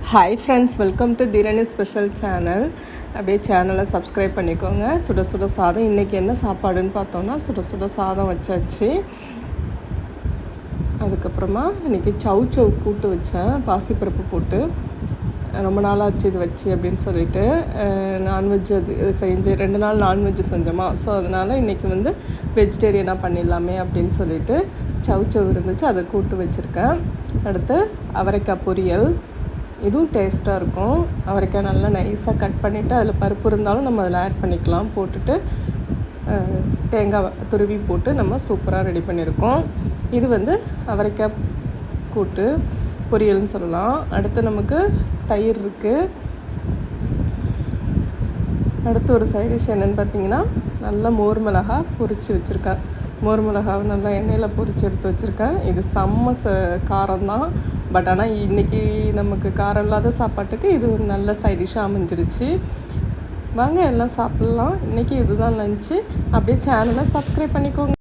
Hi friends, welcome to Thirani special channel. அப்படியே சேனலை subscribe பண்ணிக்கோங்க. சுட சுட சாதம். இன்றைக்கி என்ன சாப்பாடுன்னு பார்த்தோன்னா சுட சுட சாதம் வச்சாச்சு. அதுக்கப்புறமா இன்றைக்கி சவு கூட்டு வச்சேன், பாசிப்பருப்பு போட்டு. ரொம்ப நாளாச்சு இது வச்சு அப்படின்னு சொல்லிட்டு நான்வெஜ் அது செஞ்சு 2 நாள் நான்வெஜ் செஞ்சோமா. ஸோ அதனால் இன்றைக்கி வெஜிடேரியனாக பண்ணிடலாமே அப்படின்னு சொல்லிட்டு சவு இருந்துச்சு, அதை கூட்டு வச்சுருக்கேன். அடுத்து அவரைக்காய் பொரியல், இதுவும் டேஸ்ட்டாக இருக்கும். அவரைக்காய் நல்லா நைஸாக கட் பண்ணிவிட்டு அதில் பருப்பு இருந்தாலும் நம்ம அதில் ஆட் பண்ணிக்கலாம். போட்டுட்டு தேங்காய் துருவி போட்டு நம்ம சூப்பராக ரெடி பண்ணியிருக்கோம். இது அவரைக்காய் கூட்டு பொரியல்னு சொல்லலாம். அடுத்து நமக்கு தயிர் இருக்குது. அடுத்து ஒரு சைட் டிஷ் என்னென்னு பார்த்தீங்கன்னா, நல்லா மோர் மிளகா பொரித்து வச்சுருக்கேன். மோர் மிளகாவை நல்லா எண்ணெயில் பொரித்து எடுத்து வச்சுருக்கேன். இது செம்ம காரம்தான். பட் ஆனால் இன்றைக்கி நமக்கு காரம் இல்லாத சாப்பாட்டுக்கு இது ஒரு நல்ல சைட் டிஷ்ஷாக அமைஞ்சிருச்சு. வாங்க எல்லாம் சாப்பிட்லாம். இன்றைக்கி இதுதான் லன்ச்சு. அப்படியே சேனலை சப்ஸ்கிரைப் பண்ணிக்கோங்க.